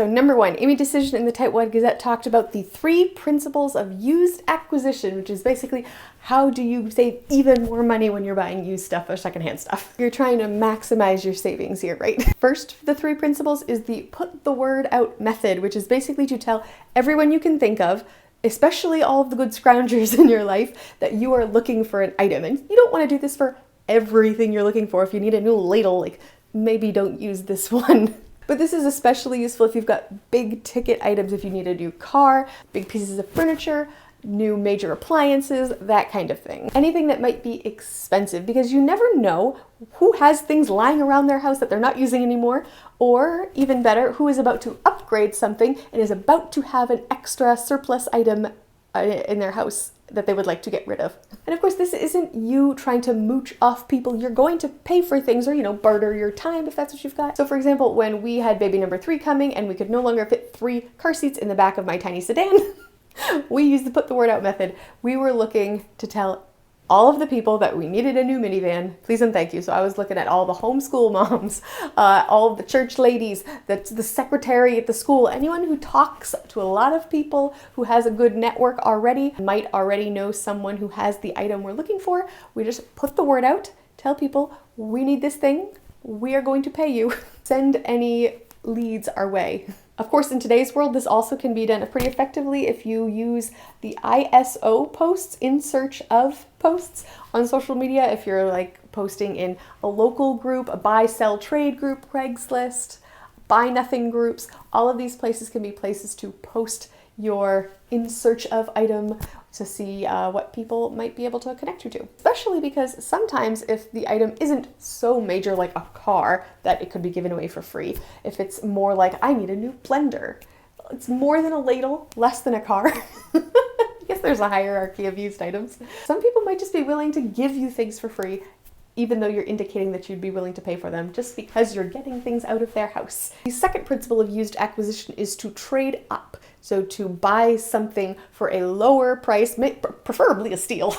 So number one, Amy Dacyczyn in the Tightwad Gazette talked about the 3 principles of used acquisition, which is basically how do you save even more money when you're buying used stuff or secondhand stuff. You're trying to maximize your savings here, right? First of the 3 principles is the put the word out method, which is basically to tell everyone you can think of, especially all of the good scroungers in your life, that you are looking for an item. And you don't want to do this for everything you're looking for. If you need a new ladle, like maybe don't use this one. But this is especially useful if you've got big ticket items, if you need a new car, big pieces of furniture, new major appliances, that kind of thing. Anything that might be expensive, because you never know who has things lying around their house that they're not using anymore, or even better, who is about to upgrade something and is about to have an extra surplus item in their house that they would like to get rid of. And of course, this isn't you trying to mooch off people. You're going to pay for things or, barter your time if that's what you've got. So for example, when we had baby number 3 coming and we could no longer fit 3 car seats in the back of my tiny sedan, we used the put the word out method. We were looking to tell all of the people that we needed a new minivan, please and thank you. So I was looking at all the homeschool moms, all of the church ladies, the secretary at the school, anyone who talks to a lot of people, who has a good network already, might already know someone who has the item we're looking for. We just put the word out, tell people, we need this thing, we are going to pay you. Send any leads our way. Of course, in today's world, this also can be done pretty effectively if you use the ISO posts, in search of posts on social media. If you're like posting in a local group, a buy, sell, trade group, Craigslist, buy nothing groups, all of these places can be places to post your in search of item to see what people might be able to connect you to. Especially because sometimes if the item isn't so major like a car that it could be given away for free, if it's more like I need a new blender, it's more than a ladle, less than a car. I guess there's a hierarchy of used items. Some people might just be willing to give you things for free, even though you're indicating that you'd be willing to pay for them just because you're getting things out of their house. The second principle of used acquisition is to trade up. So to buy something for a lower price, preferably a steal,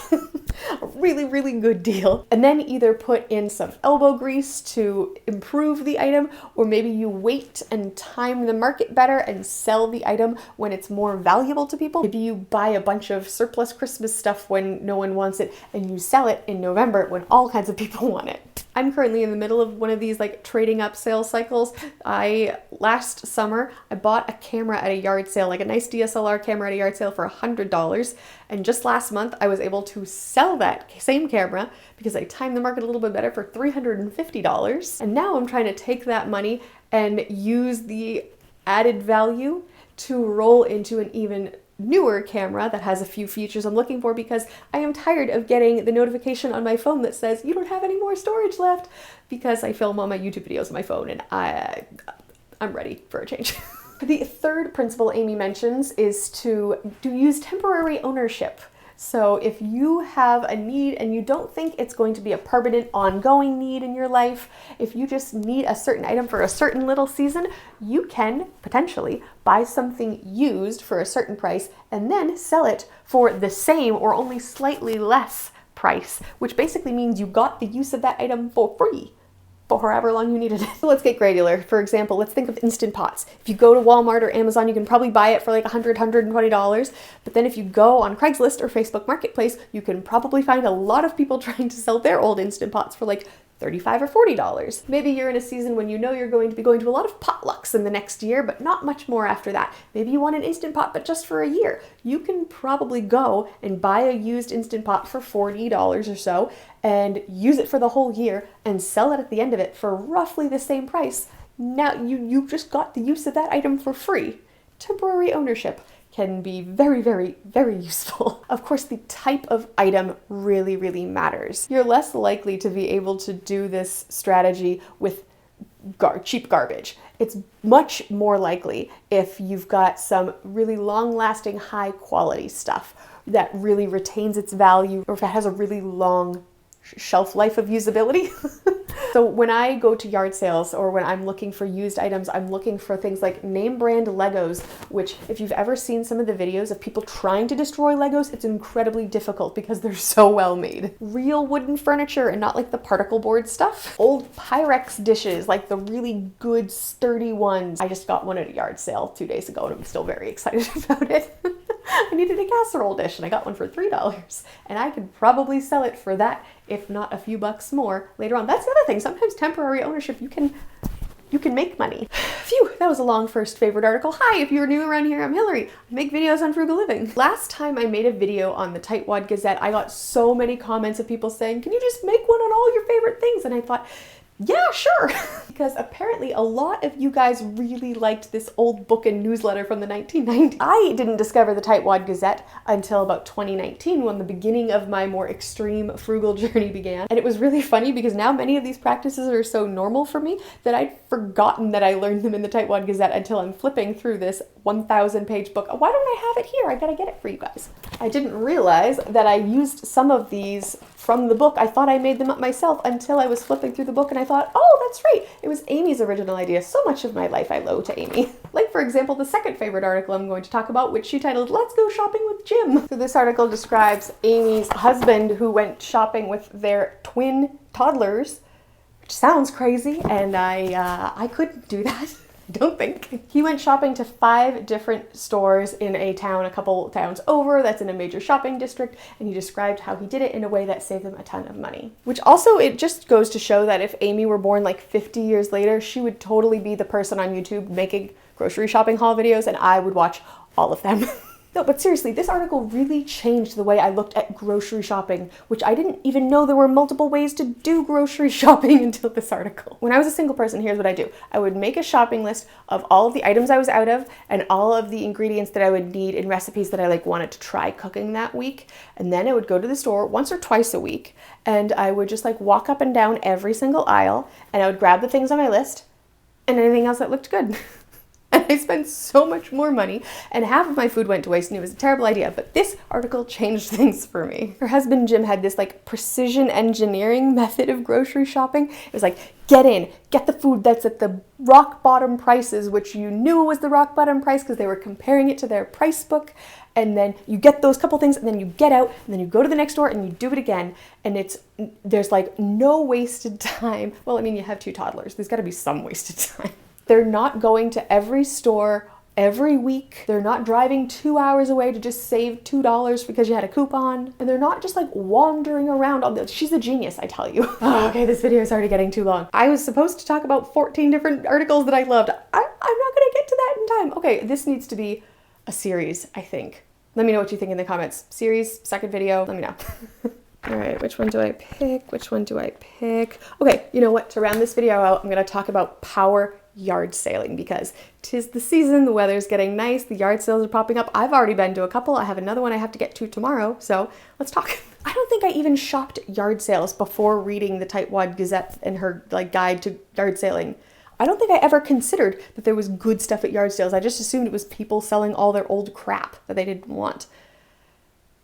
a really, really good deal, and then either put in some elbow grease to improve the item, or maybe you wait and time the market better and sell the item when it's more valuable to people. Maybe you buy a bunch of surplus Christmas stuff when no one wants it, and you sell it in November when all kinds of people want it. I'm currently in the middle of one of these like trading up sales cycles. Last summer, I bought a camera at a yard sale, like a nice DSLR camera at a yard sale for $100. And just last month, I was able to sell that same camera because I timed the market a little bit better for $350. And now I'm trying to take that money and use the added value to roll into an even newer camera that has a few features I'm looking for, because I am tired of getting the notification on my phone that says you don't have any more storage left, because I film all my YouTube videos on my phone and I'm ready for a change. The third principle Amy mentions is to use temporary ownership. So if you have a need and you don't think it's going to be a permanent, ongoing need in your life, if you just need a certain item for a certain little season, you can potentially buy something used for a certain price and then sell it for the same or only slightly less price, which basically means you got the use of that item for free for however long you needed it. So let's get granular. For example, let's think of Instant Pots. If you go to Walmart or Amazon, you can probably buy it for like $100, $120. But then if you go on Craigslist or Facebook Marketplace, you can probably find a lot of people trying to sell their old Instant Pots for like $35 or $40. Maybe you're in a season when you know you're going to be going to a lot of potlucks in the next year, but not much more after that. Maybe you want an Instant Pot, but just for a year. You can probably go and buy a used Instant Pot for $40 or so and use it for the whole year and sell it at the end of it for roughly the same price. Now you just got the use of that item for free. Temporary ownership can be very, very, very useful. Of course, the type of item really, really matters. You're less likely to be able to do this strategy with cheap garbage. It's much more likely if you've got some really long-lasting, high-quality stuff that really retains its value, or if it has a really long shelf life of usability. So when I go to yard sales or when I'm looking for used items, I'm looking for things like name brand Legos, which if you've ever seen some of the videos of people trying to destroy Legos, it's incredibly difficult because they're so well made. Real wooden furniture and not like the particle board stuff. Old Pyrex dishes, like the really good sturdy ones. I just got one at a yard sale 2 days ago and I'm still very excited about it. I needed a casserole dish and I got one for $3 and I could probably sell it for that, if not a few bucks more later on. That's the other thing. Sometimes temporary ownership, you can make money. Phew, that was a long first favorite article. Hi, if you're new around here, I'm Hillary. I make videos on frugal living. Last time I made a video on the Tightwad Gazette, I got so many comments of people saying, can you just make one on all your favorite things? And I thought, yeah, sure. Because apparently a lot of you guys really liked this old book and newsletter from the 1990s. I didn't discover the Tightwad Gazette until about 2019 when the beginning of my more extreme frugal journey began. And it was really funny because now many of these practices are so normal for me that I'd forgotten that I learned them in the Tightwad Gazette until I'm flipping through this 1,000-page book. Why don't I have it here? I gotta get it for you guys. I didn't realize that I used some of these from the book. I thought I made them up myself until I was flipping through the book and I thought, oh, that's right. It was Amy's original idea. So much of my life I owe to Amy. Like, for example, the second favorite article I'm going to talk about, which she titled, Let's Go Shopping with Jim. So this article describes Amy's husband who went shopping with their twin toddlers, which sounds crazy, and I couldn't do that. Don't think. He went shopping to 5 different stores in a town a couple towns over that's in a major shopping district, and he described how he did it in a way that saved him a ton of money. Which also, it just goes to show that if Amy were born like 50 years later, she would totally be the person on YouTube making grocery shopping haul videos, and I would watch all of them. No, but seriously, this article really changed the way I looked at grocery shopping, which I didn't even know there were multiple ways to do grocery shopping until this article. When I was a single person, here's what I do. I would make a shopping list of all of the items I was out of and all of the ingredients that I would need in recipes that I wanted to try cooking that week. And then I would go to the store once or twice a week and I would just walk up and down every single aisle and I would grab the things on my list and anything else that looked good. And I spent so much more money and half of my food went to waste and it was a terrible idea, but this article changed things for me. Her husband Jim had this precision engineering method of grocery shopping. It was get in, get the food that's at the rock bottom prices, which you knew was the rock bottom price because they were comparing it to their price book. And then you get those couple things and then you get out and then you go to the next store and you do it again. And there's no wasted time. Well, I mean, you have 2 toddlers. There's gotta be some wasted time. They're not going to every store every week. They're not driving 2 hours away to just save $2 because you had a coupon. And they're not just wandering around. She's a genius, I tell you. Oh, okay, this video is already getting too long. I was supposed to talk about 14 different articles that I loved. I'm not gonna get to that in time. Okay, this needs to be a series, I think. Let me know what you think in the comments. Series, second video, let me know. All right, which one do I pick? Which one do I pick? Okay, you know what? To round this video out, I'm gonna talk about power yard sailing because 'tis the season, the weather's getting nice, the yard sales are popping up. I've already been to a couple. I have another one I have to get to tomorrow, so let's talk. I don't think I even shopped yard sales before reading the Tightwad Gazette and her guide to yard sailing. I don't think I ever considered that there was good stuff at yard sales. I just assumed it was people selling all their old crap that they didn't want.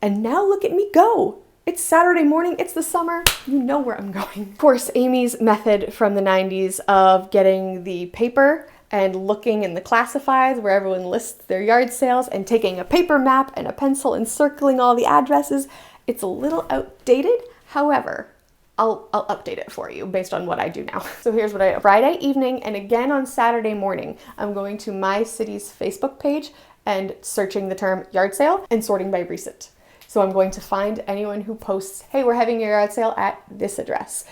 And now look at me go. It's Saturday morning, it's the summer, you know where I'm going. Of course, Amy's method from the 90s of getting the paper and looking in the classifieds where everyone lists their yard sales and taking a paper map and a pencil and circling all the addresses, it's a little outdated. However, I'll update it for you based on what I do now. So here's what I do. Friday evening and again on Saturday morning, I'm going to my city's Facebook page and searching the term yard sale and sorting by recent. So I'm going to find anyone who posts, hey, we're having a yard sale at this address.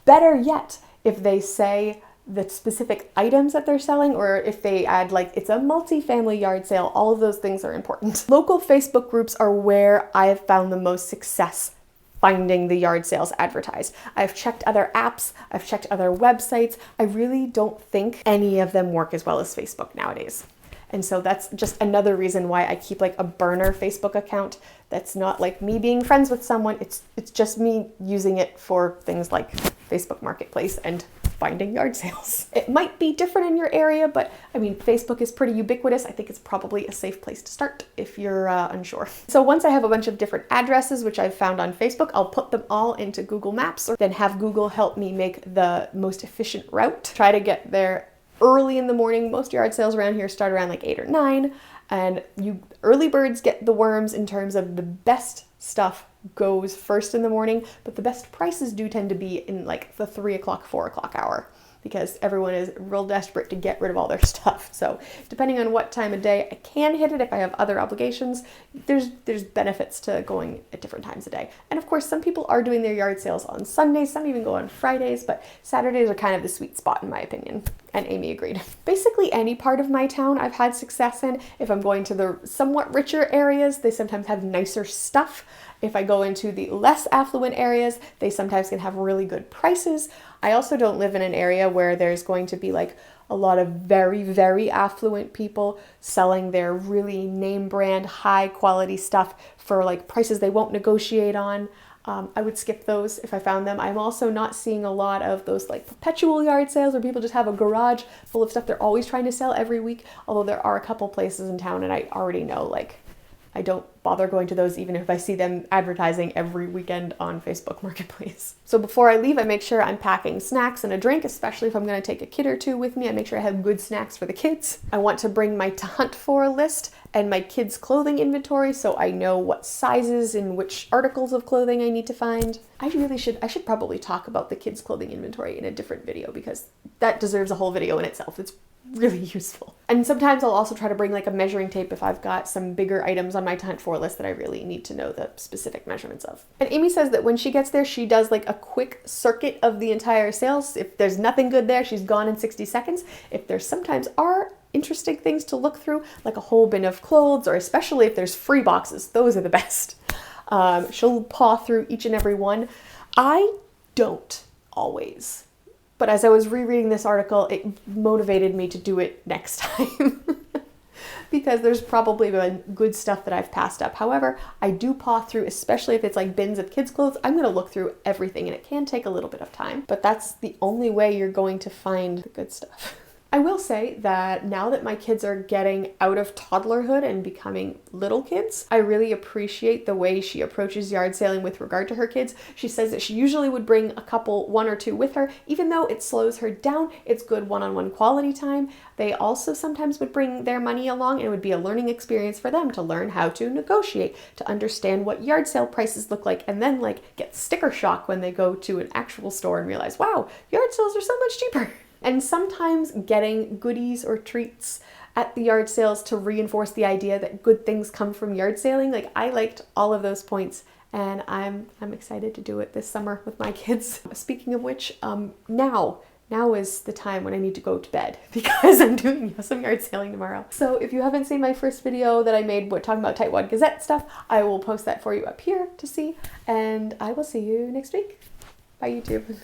Better yet, if they say the specific items that they're selling, or if they add it's a multi-family yard sale, all of those things are important. Local Facebook groups are where I have found the most success finding the yard sales advertised. I've checked other apps, I've checked other websites. I really don't think any of them work as well as Facebook nowadays. And so that's just another reason why I keep a burner Facebook account that's not me being friends with someone. It's just me using it for things like Facebook Marketplace and finding yard sales. It might be different in your area, but I mean, Facebook is pretty ubiquitous. I think it's probably a safe place to start if you're unsure. So once I have a bunch of different addresses, which I've found on Facebook, I'll put them all into Google Maps, or then have Google help me make the most efficient route. Try to get there early in the morning. Most yard sales around here start around like 8 or 9, and early birds get the worms in terms of the best stuff goes first in the morning, but the best prices do tend to be in like the 3 o'clock, 4 o'clock hour, because everyone is real desperate to get rid of all their stuff. So depending on what time of day I can hit it, if I have other obligations, there's benefits to going at different times of day. And of course, some people are doing their yard sales on Sundays, some even go on Fridays, but Saturdays are kind of the sweet spot in my opinion. And Amy agreed. Basically any part of my town I've had success in. If I'm going to the somewhat richer areas, they sometimes have nicer stuff. If I go into the less affluent areas, they sometimes can have really good prices. I also don't live in an area where there's going to be like a lot of very, very affluent people selling their really name brand, high quality stuff for like prices they won't negotiate on. I would skip those if I found them. I'm also not seeing a lot of those like perpetual yard sales where people just have a garage full of stuff they're always trying to sell every week. Although there are a couple places in town and I already know like I don't bother going to those even if I see them advertising every weekend on Facebook Marketplace. So before I leave, I make sure I'm packing snacks and a drink, especially if I'm going to take a kid or two with me. I make sure I have good snacks for the kids. I want to bring my to hunt for list and my kids' clothing inventory so I know what sizes and which articles of clothing I need to find. I should probably talk about the kids' clothing inventory in a different video because that deserves a whole video in itself. It's really useful. And sometimes I'll also try to bring like a measuring tape if I've got some bigger items on my to hunt for list that I really need to know the specific measurements of. And Amy says that when she gets there, she does like a quick circuit of the entire sales. If there's nothing good there, she's gone in 60 seconds. If there sometimes are interesting things to look through, like a whole bin of clothes, or especially if there's free boxes, those are the best. She'll paw through each and every one. I don't always. But as I was rereading this article, it motivated me to do it next time because there's probably been good stuff that I've passed up. However, I do paw through, especially if it's like bins of kids' clothes. I'm going to look through everything and it can take a little bit of time, but that's the only way you're going to find the good stuff. I will say that now that my kids are getting out of toddlerhood and becoming little kids, I really appreciate the way she approaches yard selling with regard to her kids. She says that she usually would bring one or two with her. Even though it slows her down, it's good one-on-one quality time. They also sometimes would bring their money along and it would be a learning experience for them to learn how to negotiate, to understand what yard sale prices look like, and then like get sticker shock when they go to an actual store and realize, wow, yard sales are so much cheaper. And sometimes getting goodies or treats at the yard sales to reinforce the idea that good things come from yard selling. Like I liked all of those points and I'm excited to do it this summer with my kids. Speaking of which, now is the time when I need to go to bed because I'm doing some yard selling tomorrow. So if you haven't seen my first video that I made talking about Tightwad Gazette stuff, I will post that for you up here to see, and I will see you next week. Bye YouTube.